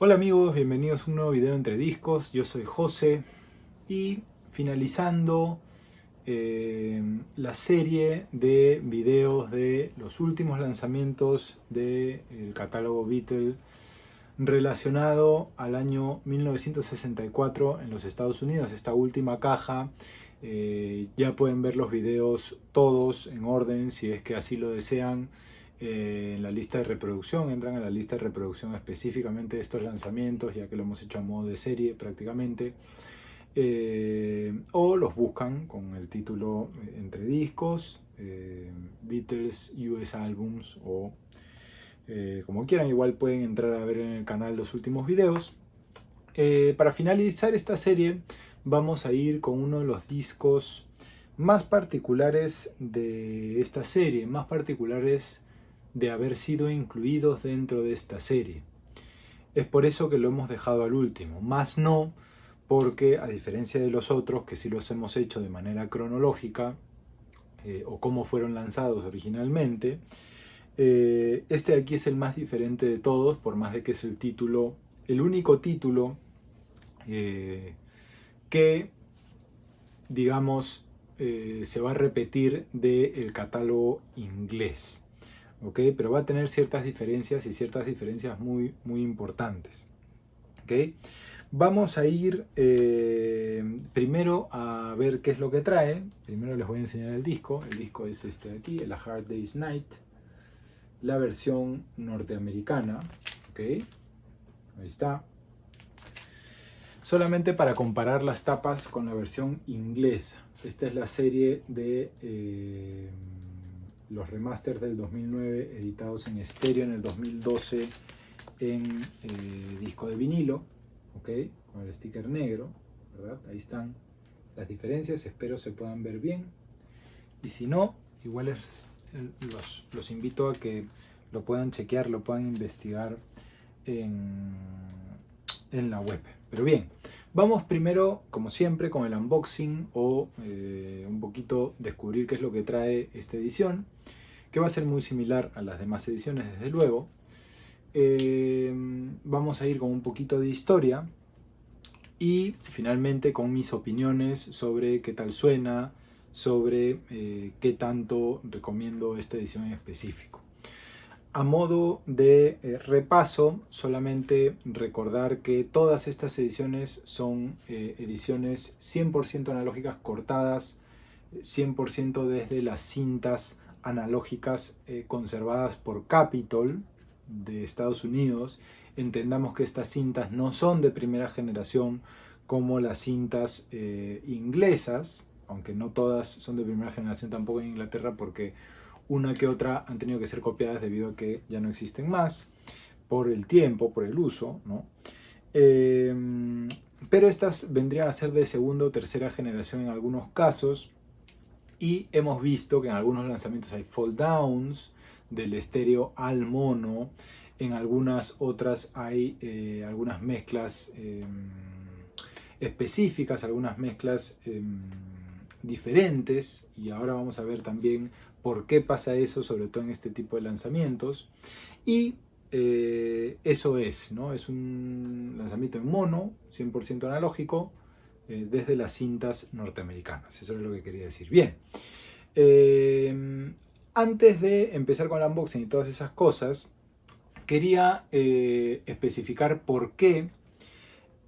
Hola amigos, bienvenidos a un nuevo video entre discos. Yo soy José y finalizando la serie de videos de los últimos lanzamientos del catálogo Beatle relacionado al año 1964 en los Estados Unidos. Esta última caja, ya pueden ver los videos todos en orden si es que así lo desean. En la lista de reproducción, entran a la lista de reproducción específicamente de estos lanzamientos, ya que lo hemos hecho a modo de serie prácticamente, o los buscan con el título Entre Discos, Beatles US Albums, o como quieran. Igual pueden entrar a ver en el canal los últimos videos. Para finalizar esta serie vamos a ir con uno de los discos más particulares de esta serie, más particulares de haber sido incluidos dentro de esta serie. Es por eso que lo hemos dejado al último, más no porque, a diferencia de los otros que sí los hemos hecho de manera cronológica, o cómo fueron lanzados originalmente, este de aquí es el más diferente de todos, por más de que es el título, el único título que, digamos, se va a repetir del catálogo inglés. ¿Okay? Pero va a tener ciertas diferencias y ciertas diferencias muy, muy importantes. ¿Okay? Vamos a ir primero a ver qué es lo que trae. Primero les voy a enseñar el disco. El disco es este de aquí, el A Hard Day's Night, la versión norteamericana. ¿Okay? Ahí está. Solamente para comparar las tapas con la versión inglesa. Esta es la serie de los remasters del 2009 editados en estéreo en el 2012 en disco de vinilo, ¿okay? Con el sticker negro, ¿verdad? Ahí están las diferencias, espero se puedan ver bien, y si no, igual los invito a que lo puedan chequear, lo puedan investigar en la web. Pero bien, vamos primero, como siempre, con el unboxing o un poquito descubrir qué es lo que trae esta edición, que va a ser muy similar a las demás ediciones, desde luego. Vamos a ir con un poquito de historia y finalmente con mis opiniones sobre qué tal suena, sobre qué tanto recomiendo esta edición en específico. A modo de repaso, solamente recordar que todas estas ediciones son ediciones 100% analógicas cortadas, 100% desde las cintas analógicas conservadas por Capitol de Estados Unidos. Entendamos que estas cintas no son de primera generación como las cintas inglesas, aunque no todas son de primera generación tampoco en Inglaterra, porque una que otra han tenido que ser copiadas debido a que ya no existen más, por el tiempo, por el uso, ¿no? Pero estas vendrían a ser de segunda o tercera generación en algunos casos, y hemos visto que en algunos lanzamientos hay fold downs del estéreo al mono, en algunas otras hay algunas mezclas específicas, algunas mezclas diferentes, y ahora vamos a ver también por qué pasa eso, sobre todo en este tipo de lanzamientos. Y eso es, ¿no? Es un lanzamiento en mono, 100% analógico, desde las cintas norteamericanas. Eso es lo que quería decir. Bien, antes de empezar con el unboxing y todas esas cosas, quería especificar por qué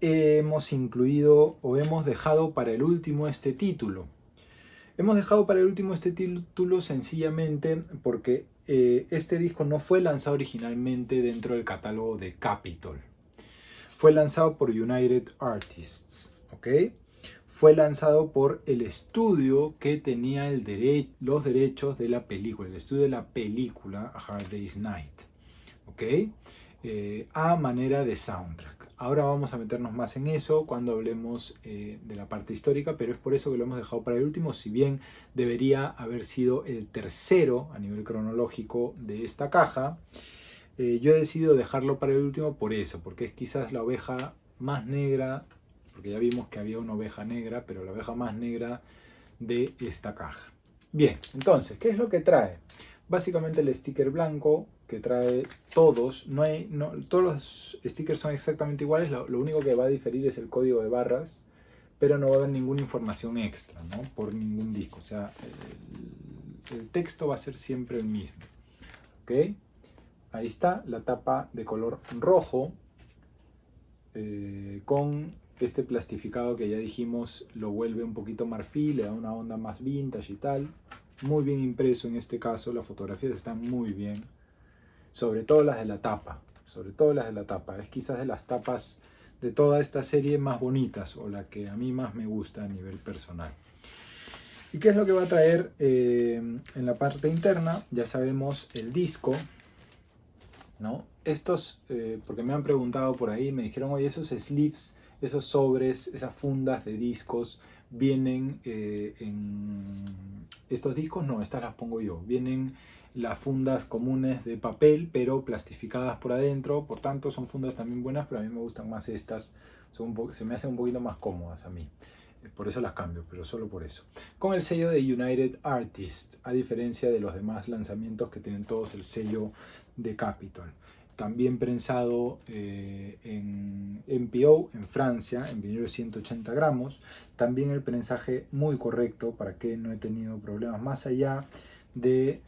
hemos incluido o hemos dejado para el último este título. Hemos dejado para el último este título sencillamente porque este disco no fue lanzado originalmente dentro del catálogo de Capitol. Fue lanzado por United Artists, ¿ok? Fue lanzado por el estudio que tenía los derechos de la película, el estudio de la película A Hard Day's Night, ¿ok? A manera de soundtrack. Ahora vamos a meternos más en eso cuando hablemos de la parte histórica, pero es por eso que lo hemos dejado para el último, si bien debería haber sido el tercero a nivel cronológico de esta caja. Yo he decidido dejarlo para el último por eso, porque es quizás la oveja más negra, porque ya vimos que había una oveja negra, pero la oveja más negra de esta caja. Bien, entonces, ¿qué es lo que trae? Básicamente el sticker blanco que trae todos. Todos los stickers son exactamente iguales, lo único que va a diferir es el código de barras, pero no va a haber ninguna información extra, ¿no? Por ningún disco. O sea, el texto va a ser siempre el mismo. ¿Ok? Ahí está la tapa de color rojo con este plastificado que ya dijimos lo vuelve un poquito marfil, le da una onda más vintage y tal. Muy bien impreso en este caso, las fotografías están muy bien. Sobre todo las de la tapa. Sobre todo las de la tapa. Es quizás de las tapas de toda esta serie más bonitas, o la que a mí más me gusta a nivel personal. ¿Y qué es lo que va a traer en la parte interna? Ya sabemos el disco, ¿no? Estos, porque me han preguntado por ahí, me dijeron, oye, esos sleeves, esos sobres, esas fundas de discos, vienen en... Estos discos no, estas las pongo yo. Vienen las fundas comunes de papel, pero plastificadas por adentro, por tanto son fundas también buenas, pero a mí me gustan más estas, se me hacen un poquito más cómodas a mí. Por eso las cambio, pero solo por eso. Con el sello de United Artists, a diferencia de los demás lanzamientos que tienen todos el sello de Capitol. También prensado en MPO en Francia, en vinilo 180 gramos. También el prensaje muy correcto, para que no he tenido problemas. Más allá de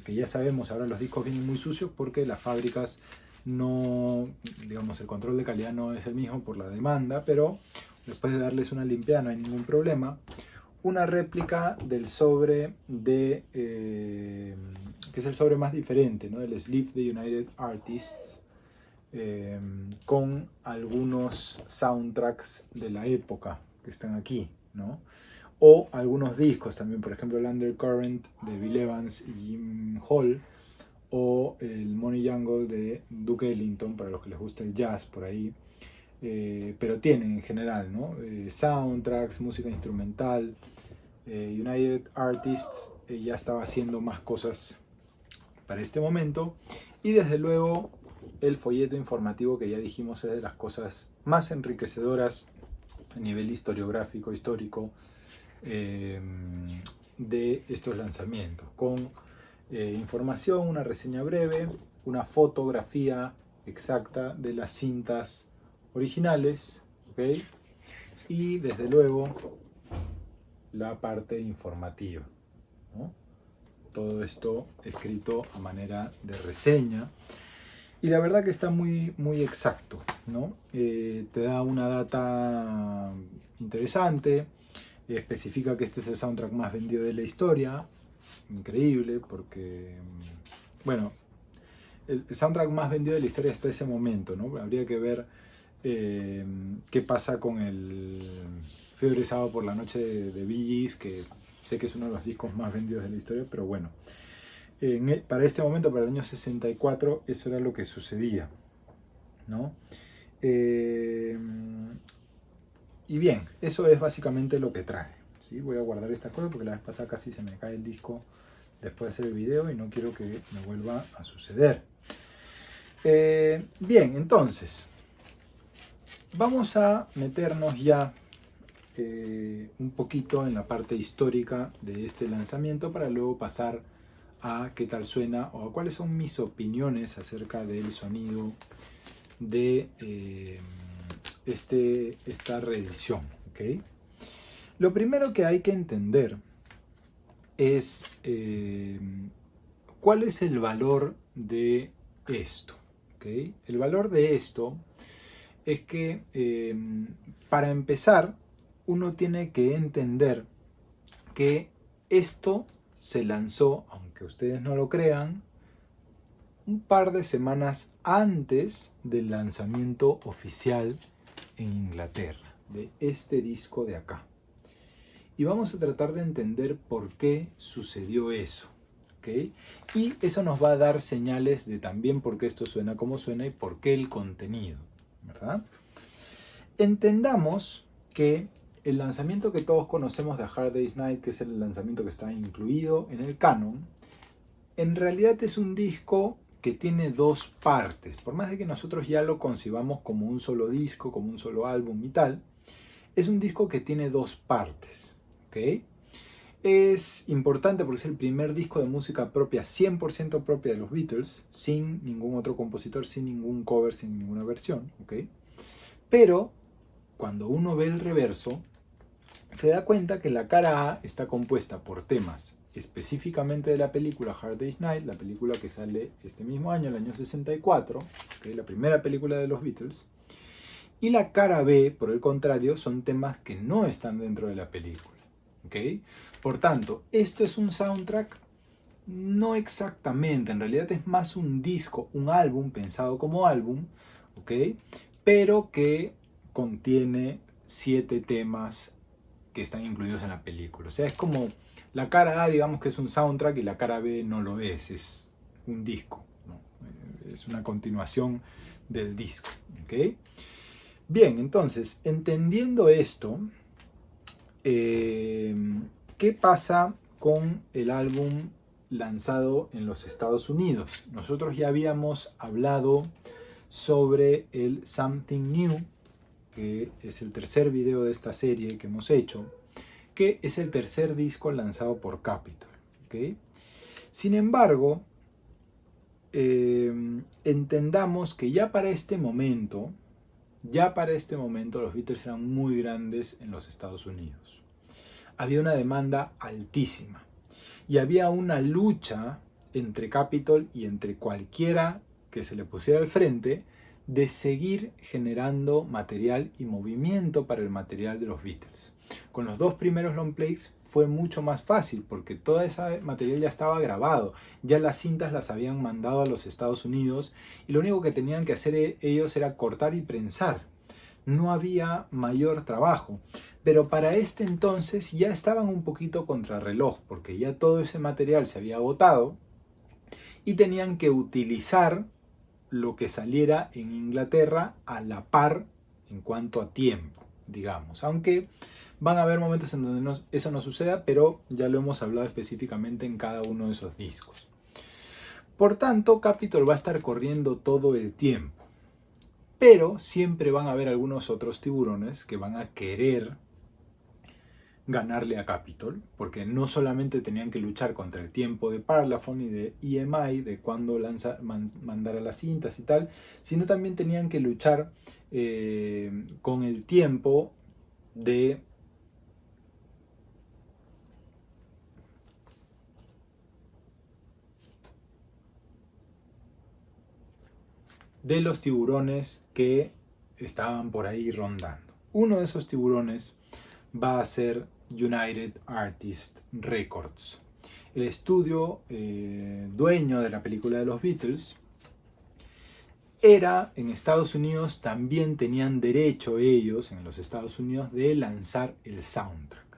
que ya sabemos, ahora los discos vienen muy sucios porque las fábricas no, digamos, el control de calidad no es el mismo por la demanda, pero después de darles una limpiada no hay ningún problema. Una réplica del sobre de, que es el sobre más diferente, ¿no? Del sleeve de United Artists, con algunos soundtracks de la época que están aquí, ¿no? O algunos discos también, por ejemplo el Undercurrent de Bill Evans y Jim Hall, o el Money Jungle de Duke Ellington, para los que les gusta el jazz por ahí. Pero tienen en general, ¿no? Soundtracks, música instrumental. United Artists ya estaba haciendo más cosas para este momento, y desde luego el folleto informativo, que ya dijimos es de las cosas más enriquecedoras a nivel historiográfico, histórico, de estos lanzamientos, con información, una reseña breve, una fotografía exacta de las cintas originales, ¿ok? Y desde luego la parte informativa, ¿no? Todo esto escrito a manera de reseña, y la verdad que está muy, muy exacto, ¿no? Te da una data interesante, especifica que este es el soundtrack más vendido de la historia. Increíble, porque, bueno, el soundtrack más vendido de la historia hasta ese momento, ¿no? Habría que ver qué pasa con el Fiebre Sábado por la Noche de Bee Gees, que sé que es uno de los discos más vendidos de la historia, pero bueno, para este momento, para el año 64, eso era lo que sucedía, ¿no? Y bien, eso es básicamente lo que trae, ¿sí? Voy a guardar esta cosa porque la vez pasada casi se me cae el disco después de hacer el video y no quiero que me vuelva a suceder. Bien, entonces vamos a meternos ya un poquito en la parte histórica de este lanzamiento, para luego pasar a qué tal suena, o a cuáles son mis opiniones acerca del sonido de esta reedición, ¿okay? Lo primero que hay que entender es cuál es el valor de esto, ¿okay? El valor de esto es que, para empezar, uno tiene que entender que esto se lanzó, aunque ustedes no lo crean, un par de semanas antes del lanzamiento oficial en Inglaterra de este disco de acá. Y vamos a tratar de entender por qué sucedió eso, ¿okay? Y eso nos va a dar señales de también por qué esto suena como suena y por qué el contenido, ¿verdad? Entendamos que el lanzamiento que todos conocemos de A Hard Day's Night, que es el lanzamiento que está incluido en el canon, en realidad es un disco que tiene dos partes. Por más de que nosotros ya lo concibamos como un solo disco, como un solo álbum y tal, es un disco que tiene dos partes, ¿okay? Es importante porque es el primer disco de música propia, 100% propia de los Beatles, sin ningún otro compositor, sin ningún cover, sin ninguna versión, ¿ok? Pero cuando uno ve el reverso, se da cuenta que la cara A está compuesta por temas específicamente de la película Hard Day's Night, la película que sale este mismo año, el año 64, ¿okay? La primera película de los Beatles. Y la cara B, por el contrario, son temas que no están dentro de la película. ¿Okay? Por tanto, esto es un soundtrack, no exactamente, en realidad es más un disco, un álbum pensado como álbum, ¿okay? Pero que contiene 7 temas que están incluidos en la película. O sea, es como la cara A, digamos que es un soundtrack y la cara B no lo es un disco, ¿no? Es una continuación del disco. ¿Okay? Bien, entonces, entendiendo esto, ¿qué pasa con el álbum lanzado en los Estados Unidos? Nosotros ya habíamos hablado sobre el Something New, que es el tercer video de esta serie que hemos hecho, que es el tercer disco lanzado por Capitol. ¿Okay? Sin embargo, entendamos que ya para este momento los Beatles eran muy grandes en los Estados Unidos. Había una demanda altísima y había una lucha entre Capitol y entre cualquiera que se le pusiera al frente de seguir generando material y movimiento para el material de los Beatles. Con los 2 primeros long plays fue mucho más fácil porque todo ese material ya estaba grabado, ya las cintas las habían mandado a los Estados Unidos y lo único que tenían que hacer ellos era cortar y prensar. No había mayor trabajo, pero para este entonces ya estaban un poquito contrarreloj porque ya todo ese material se había agotado y tenían que utilizar lo que saliera en Inglaterra a la par en cuanto a tiempo, digamos. Aunque van a haber momentos en donde eso no suceda, pero ya lo hemos hablado específicamente en cada uno de esos discos. Por tanto, Capitol va a estar corriendo todo el tiempo. Pero siempre van a haber algunos otros tiburones que van a querer ganarle a Capitol, porque no solamente tenían que luchar contra el tiempo de Parlophone y de EMI, de cuando mandara las cintas y tal, sino también tenían que luchar con el tiempo de los tiburones que estaban por ahí rondando. Uno de esos tiburones va a ser United Artists Records, el estudio dueño de la película de los Beatles. Era en Estados Unidos, también tenían derecho ellos en los Estados Unidos de lanzar el soundtrack.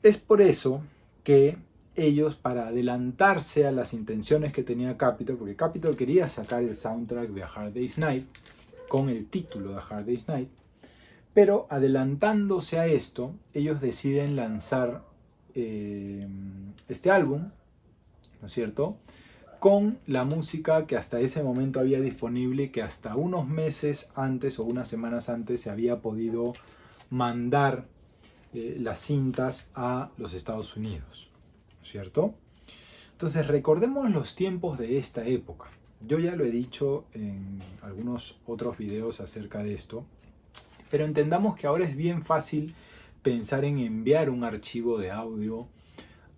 Es por eso que ellos, para adelantarse a las intenciones que tenía Capitol, porque Capitol quería sacar el soundtrack de A Hard Day's Night con el título de A Hard Day's Night, pero adelantándose a esto, ellos deciden lanzar este álbum, ¿no es cierto?, con la música que hasta ese momento había disponible y que hasta unos meses antes o unas semanas antes se había podido mandar las cintas a los Estados Unidos, ¿no es cierto? Entonces recordemos los tiempos de esta época. Yo ya lo he dicho en algunos otros videos acerca de esto, pero entendamos que ahora es bien fácil pensar en enviar un archivo de audio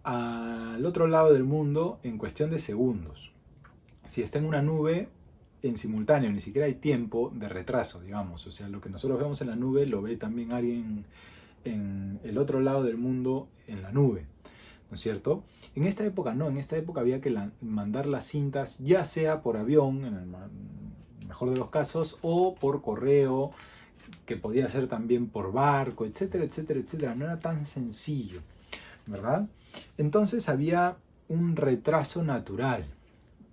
al otro lado del mundo en cuestión de segundos. Si está en una nube, en simultáneo, ni siquiera hay tiempo de retraso, digamos. O sea, lo que nosotros vemos en la nube lo ve también alguien en el otro lado del mundo en la nube, ¿no es cierto? En esta época no, en esta época había que mandar las cintas ya sea por avión, en el mejor de los casos, o por correo, que podía ser también por barco, etcétera, etcétera, etcétera. No era tan sencillo, ¿verdad? Entonces había un retraso natural,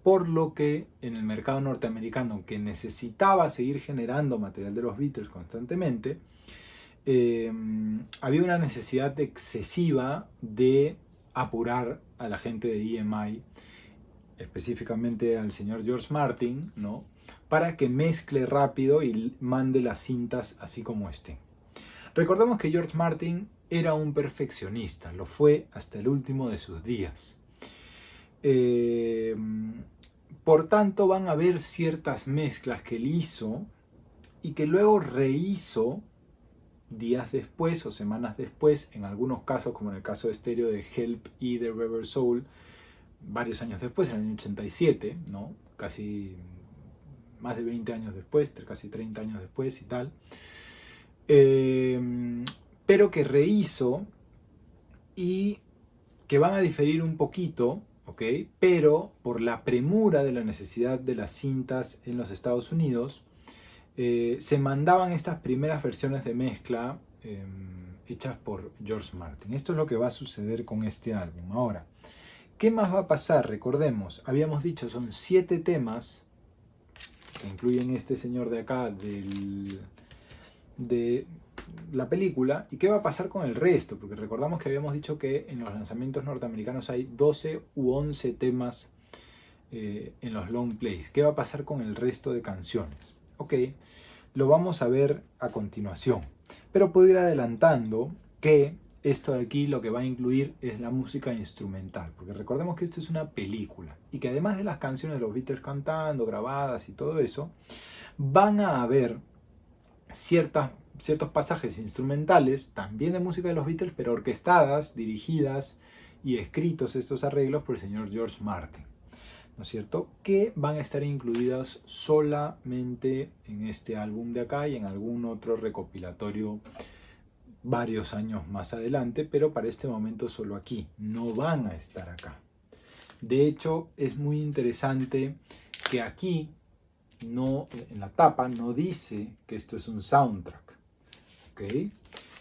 por lo que en el mercado norteamericano, que necesitaba seguir generando material de los Beatles constantemente, había una necesidad excesiva de apurar a la gente de EMI, específicamente al señor George Martin, ¿no?, para que mezcle rápido y mande las cintas así como estén. Recordemos que George Martin era un perfeccionista, lo fue hasta el último de sus días. Por tanto, van a haber ciertas mezclas que él hizo y que luego rehizo días después o semanas después, en algunos casos, como en el caso de Stereo de Help y de Rubber Soul, varios años después, en el año 87, ¿no? Casi más de 20 años después, casi 30 años después y tal. Pero que rehizo y que van a diferir un poquito, ¿ok? Pero por la premura de la necesidad de las cintas en los Estados Unidos, se mandaban estas primeras versiones de mezcla hechas por George Martin. Esto es lo que va a suceder con este álbum. Ahora, ¿qué más va a pasar? Recordemos, habíamos dicho, son 7 temas que incluyen este señor de acá de la película. ¿Y qué va a pasar con el resto? Porque recordamos que habíamos dicho que en los lanzamientos norteamericanos hay 12 u 11 temas en los long plays. ¿Qué va a pasar con el resto de canciones? Ok, lo vamos a ver a continuación. Pero puedo ir adelantando que esto de aquí lo que va a incluir es la música instrumental. Porque recordemos que esto es una película. Y que además de las canciones de los Beatles cantando, grabadas y todo eso, van a haber ciertos pasajes instrumentales, también de música de los Beatles, pero orquestadas, dirigidas y escritos estos arreglos por el señor George Martin, ¿no es cierto? Que van a estar incluidas solamente en este álbum de acá y en algún otro recopilatorio varios años más adelante, pero para este momento solo aquí, no van a estar acá. De hecho, es muy interesante que aquí, no, en la tapa no dice que esto es un soundtrack, ¿ok?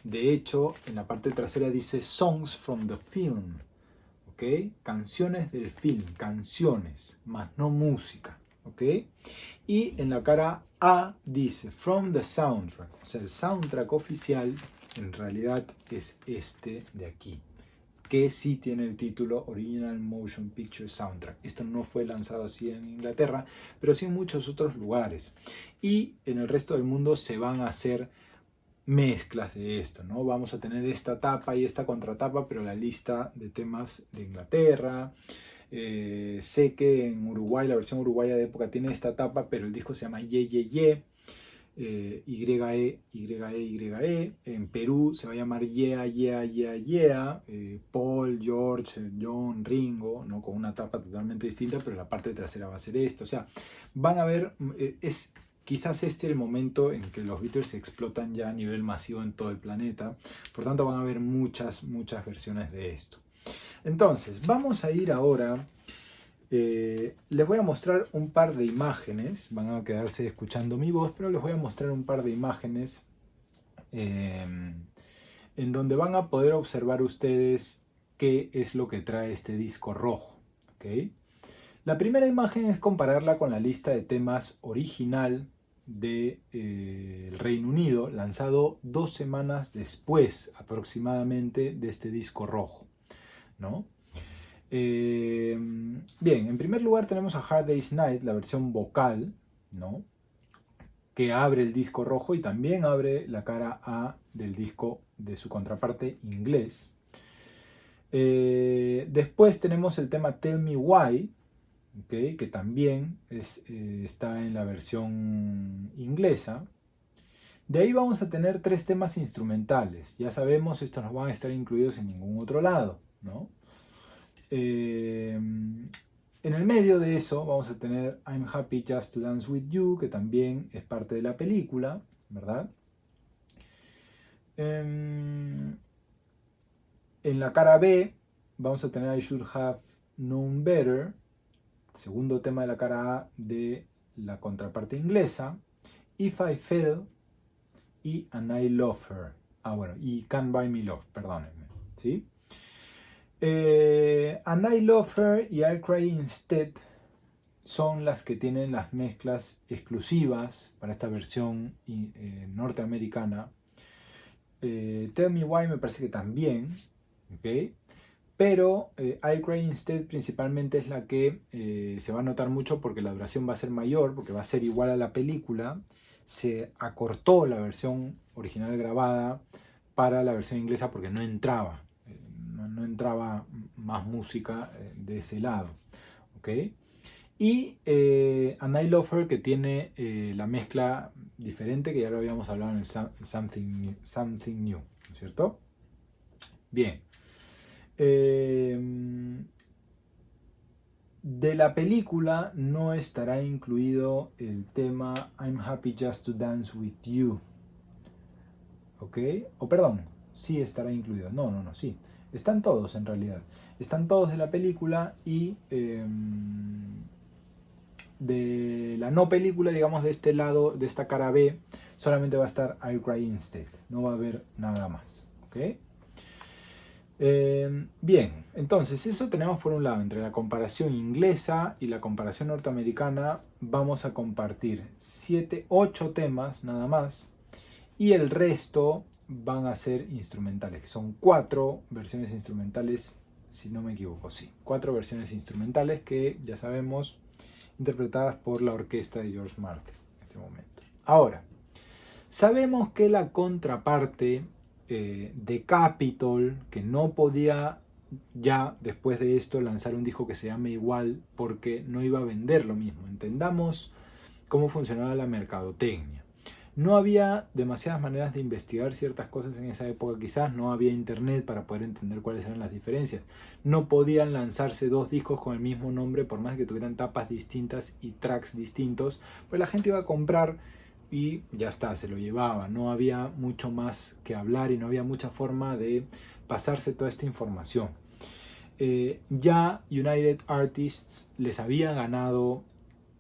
De hecho, en la parte trasera dice Songs from the Film, ¿ok? Canciones del film, canciones, más no música, ¿ok? Y en la cara A dice From the Soundtrack, o sea, el soundtrack oficial en realidad es este de aquí, que sí tiene el título Original Motion Picture Soundtrack. Esto no fue lanzado así en Inglaterra, pero sí en muchos otros lugares. Y en el resto del mundo se van a hacer mezclas de esto, ¿no? Vamos a tener esta tapa y esta contratapa, pero la lista de temas de Inglaterra. Sé que en Uruguay, la versión uruguaya de época tiene esta tapa, pero el disco se llama Ye Ye Ye. YE. En Perú se va a llamar Yeah, Yeah, Yeah, Yeah. Paul, George, John, Ringo, ¿no? Con una tapa totalmente distinta, pero la parte trasera va a ser esto. O sea, van a ver, es quizás este el momento en que los Beatles se explotan ya a nivel masivo en todo el planeta. Por tanto, van a haber muchas versiones de esto. Entonces, vamos a ir ahora. Les voy a mostrar un par de imágenes, van a quedarse escuchando mi voz, pero les voy a mostrar un par de imágenes en donde van a poder observar ustedes qué es lo que trae este disco rojo, ¿okay? La primera imagen es compararla con la lista de temas original del Reino Unido, lanzado 2 semanas después aproximadamente de este disco rojo, ¿no? Bien, en primer lugar tenemos a Hard Day's Night, la versión vocal, ¿no? Que abre el disco rojo y también abre la cara A del disco de su contraparte inglés. Después tenemos el tema Tell Me Why, ¿okay? Que también está en la versión inglesa. De ahí vamos a tener 3 temas instrumentales. Ya sabemos, estos no van a estar incluidos en ningún otro lado, ¿no? En el medio de eso vamos a tener I'm Happy Just to Dance With You, que también es parte de la película, ¿verdad? En la cara B vamos a tener I Should Have Known Better, segundo tema de la cara A de la contraparte inglesa, If I Fell y And I Love Her. Bueno, y Can't Buy Me Love, perdónenme, ¿sí? And I Love Her y I'll Cry Instead son las que tienen las mezclas exclusivas para esta versión norteamericana. Tell Me Why me parece que también, ¿okay? Pero I'll Cry Instead principalmente es la que se va a notar mucho porque la duración va a ser mayor, porque va a ser igual a la película. Se acortó la versión original grabada para la versión inglesa porque no entraba, no entraba más música de ese lado, ¿ok? Y And I Love Her, que tiene la mezcla diferente, que ya lo habíamos hablado en el Something New, ¿no es cierto? Bien. De la película no estará incluido el tema I'm Happy Just to Dance With You. ¿Ok? O perdón, sí estará incluido. No, sí. Están todos en realidad. Están todos de la película y de la no película, digamos, de este lado, de esta cara B, solamente va a estar I'll Cry Instead. No va a haber nada más. ¿Ok? Bien, entonces eso tenemos por un lado, entre la comparación inglesa y la comparación norteamericana vamos a compartir 8 temas nada más y el resto van a ser instrumentales, que son 4 versiones instrumentales, si no me equivoco, sí, 4 versiones instrumentales que ya sabemos interpretadas por la orquesta de George Martin en este momento. Ahora, sabemos que la contraparte de Capitol, que no podía ya después de esto lanzar un disco que se llame igual porque no iba a vender lo mismo. Entendamos cómo funcionaba la mercadotecnia. No había demasiadas maneras de investigar ciertas cosas en esa época, quizás no había internet para poder entender cuáles eran las diferencias. No podían lanzarse 2 discos con el mismo nombre por más que tuvieran tapas distintas y tracks distintos, pues la gente iba a comprar y ya está, se lo llevaba. No había mucho más que hablar y no había mucha forma de pasarse toda esta información. Ya United Artists les había ganado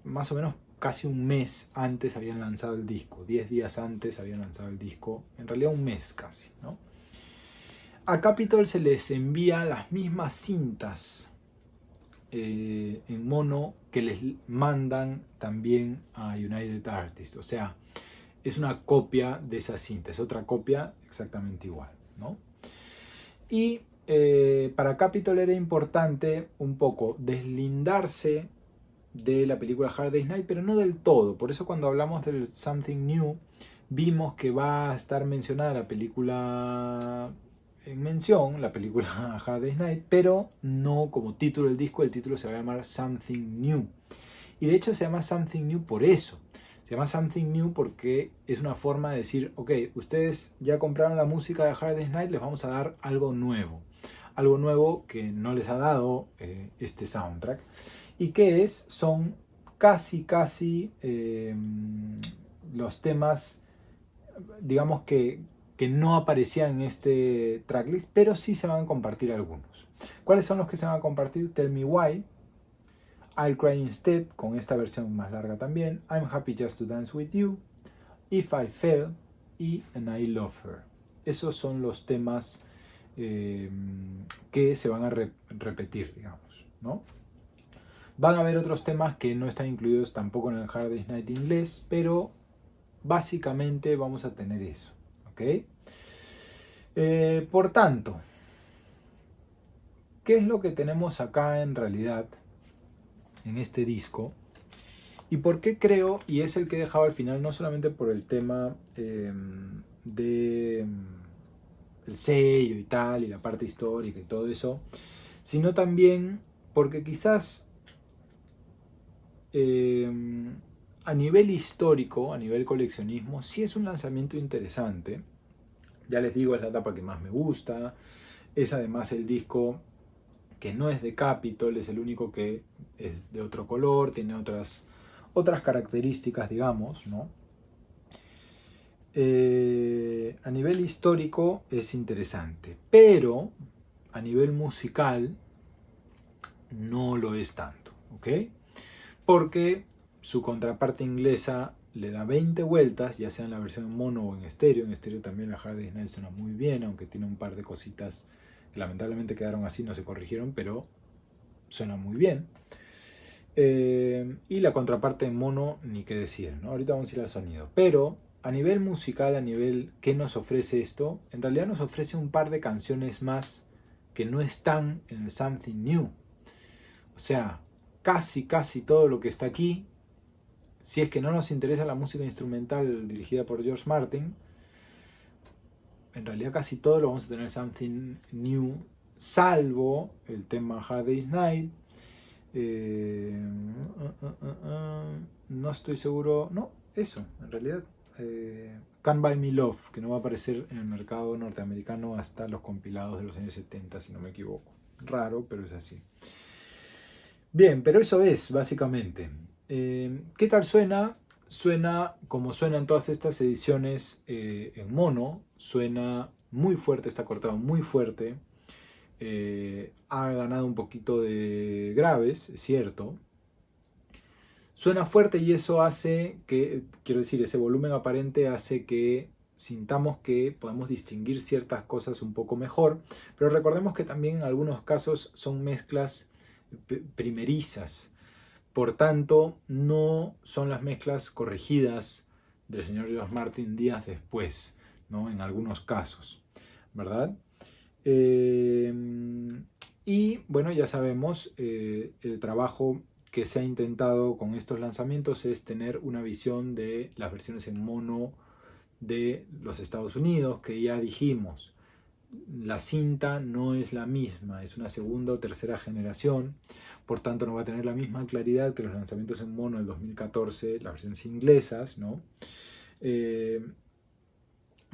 más o menos casi un mes antes habían lanzado el disco, 10 días antes habían lanzado el disco, en realidad un mes casi, ¿no? A Capitol se les envía las mismas cintas en mono que les mandan también a United Artists, o sea, es una copia de esa cinta, es otra copia exactamente igual, ¿no? Y para Capitol era importante un poco deslindarse de la película Hard Day's Night, pero no del todo. Por eso cuando hablamos del Something New, vimos que va a estar mencionada la película en mención, la película Hard Day's Night, pero no como título del disco. El título se va a llamar Something New. Y de hecho se llama Something New por eso. Se llama Something New porque es una forma de decir, ok, ustedes ya compraron la música de Hard Day's Night, les vamos a dar algo nuevo. Algo nuevo que no les ha dado este soundtrack. ¿Y qué es? Son casi los temas, digamos que no aparecían en este tracklist, pero sí se van a compartir algunos. ¿Cuáles son los que se van a compartir? Tell Me Why, I'll Cry Instead, con esta versión más larga también, I'm Happy Just to Dance With You, If I Fell y And I Love Her. Esos son los temas que se van a repetir, digamos, ¿no? Van a haber otros temas que no están incluidos tampoco en el Hard Day's Night inglés, pero básicamente vamos a tener eso, ¿ok? Por tanto, ¿qué es lo que tenemos acá en realidad en este disco? ¿Y por qué creo, y es el que he dejado al final, no solamente por el tema de el sello y tal, y la parte histórica y todo eso, sino también porque quizás a nivel histórico, a nivel coleccionismo, sí es un lanzamiento interesante. Ya les digo, es la etapa que más me gusta. Es además el disco que no es de Capitol, es el único que es de otro color, tiene otras características, digamos, ¿no? A nivel histórico es interesante, pero a nivel musical no lo es tanto, ¿ok? Porque su contraparte inglesa le da 20 vueltas, ya sea en la versión en mono o en estéreo. En estéreo también la Hard Day's Night suena muy bien, aunque tiene un par de cositas que lamentablemente quedaron así, no se corrigieron, pero suena muy bien. Y la contraparte en mono, ni qué decir, ¿no? Ahorita vamos a ir al sonido. Pero a nivel musical, a nivel ¿qué nos ofrece esto? En realidad nos ofrece un par de canciones más que no están en el Something New. O sea, casi todo lo que está aquí, si es que no nos interesa la música instrumental dirigida por George Martin, en realidad casi todo lo vamos a tener Something New, salvo el tema Hard Day's Night. No estoy seguro, no, eso, en realidad. Can't Buy Me Love, que no va a aparecer en el mercado norteamericano hasta los compilados de los años 70, si no me equivoco. Raro, pero es así. Bien, pero eso es, básicamente. ¿Qué tal suena? Suena como suenan todas estas ediciones en mono. Suena muy fuerte, está cortado muy fuerte. Ha ganado un poquito de graves, es cierto. Suena fuerte y eso hace que, quiero decir, ese volumen aparente hace que sintamos que podemos distinguir ciertas cosas un poco mejor, pero recordemos que también en algunos casos son mezclas primerizas, por tanto no son las mezclas corregidas del señor George Martin días después, ¿no? En algunos casos, ¿verdad? Y bueno, ya sabemos, el trabajo que se ha intentado con estos lanzamientos es tener una visión de las versiones en mono de los Estados Unidos, que ya dijimos, la cinta no es la misma, es una segunda o tercera generación, por tanto no va a tener la misma claridad que los lanzamientos en mono del 2014, las versiones inglesas, ¿no?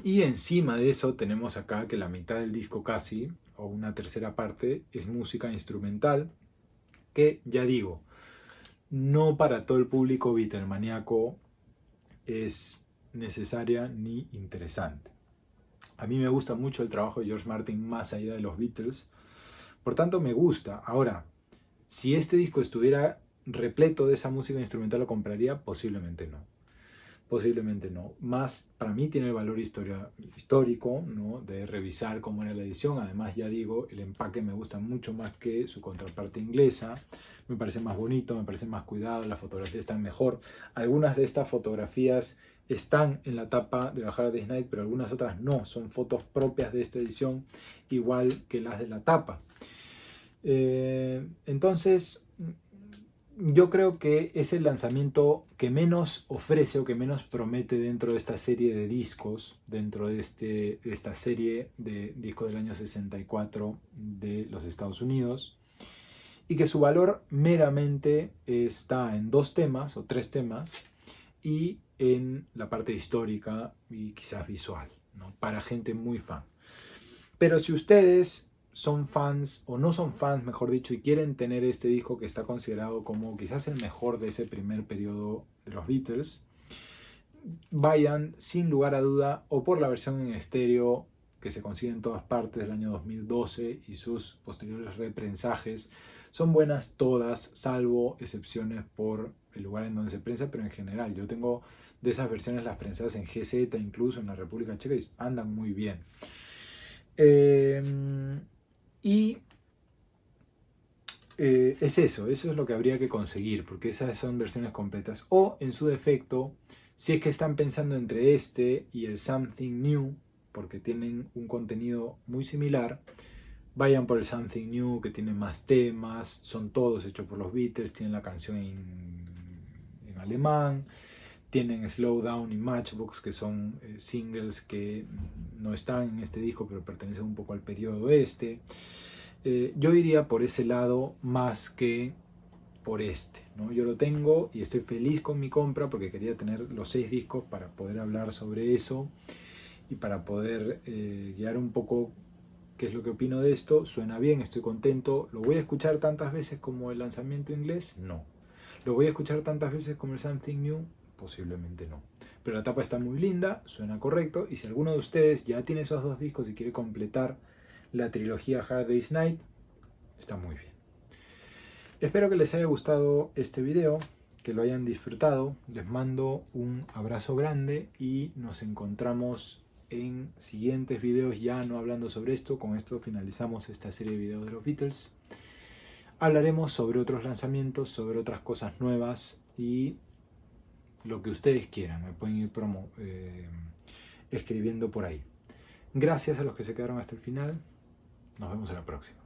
Y encima de eso tenemos acá que la mitad del disco casi, o una tercera parte, es música instrumental, que ya digo, no para todo el público Beatlemaníaco es necesaria ni interesante. A mí me gusta mucho el trabajo de George Martin más allá de los Beatles, por tanto me gusta. Ahora, si este disco estuviera repleto de esa música instrumental, ¿lo compraría? Posiblemente no. Posiblemente no. Más, para mí tiene el valor histórico, ¿no? De revisar cómo era la edición. Además, ya digo, el empaque me gusta mucho más que su contraparte inglesa. Me parece más bonito, me parece más cuidado, las fotografías están mejor. Algunas de estas fotografías están en la tapa de la Hard Day's Night, pero algunas otras no. Son fotos propias de esta edición, igual que las de la tapa. Entonces, yo creo que es el lanzamiento que menos ofrece o que menos promete dentro de esta serie de discos, dentro de esta serie de discos del año 64 de los Estados Unidos, y que su valor meramente está en 2 temas o 3 temas y en la parte histórica y quizás visual, ¿no? Para gente muy fan. Pero si ustedes son fans, o no son fans, mejor dicho, y quieren tener este disco que está considerado como quizás el mejor de ese primer periodo de los Beatles, vayan sin lugar a duda o por la versión en estéreo que se consigue en todas partes del año 2012 y sus posteriores reprensajes. Son buenas todas, salvo excepciones por el lugar en donde se prensa, pero en general yo tengo de esas versiones las prensadas en GZ, incluso en la República Checa, y andan muy bien. Es eso es lo que habría que conseguir, porque esas son versiones completas. O, en su defecto, si es que están pensando entre este y el Something New, porque tienen un contenido muy similar, vayan por el Something New, que tiene más temas, son todos hechos por los Beatles, tienen la canción en alemán, tienen Slow Down y Matchbox, que son singles que no están en este disco, pero pertenecen un poco al periodo este. Yo iría por ese lado más que por este, ¿no? Yo lo tengo y estoy feliz con mi compra porque quería tener los 6 discos para poder hablar sobre eso y para poder guiar un poco qué es lo que opino de esto. Suena bien, estoy contento. ¿Lo voy a escuchar tantas veces como el lanzamiento inglés? No. ¿Lo voy a escuchar tantas veces como el Something New? Posiblemente no. Pero la tapa está muy linda, suena correcto, y si alguno de ustedes ya tiene esos 2 discos y quiere completar la trilogía Hard Day's Night, está muy bien. Espero que les haya gustado este video, que lo hayan disfrutado. Les mando un abrazo grande y nos encontramos en siguientes videos, ya no hablando sobre esto. Con esto finalizamos esta serie de videos de los Beatles. Hablaremos sobre otros lanzamientos, sobre otras cosas nuevas y lo que ustedes quieran. Me pueden ir escribiendo por ahí. Gracias a los que se quedaron hasta el final. Nos vemos en la próxima.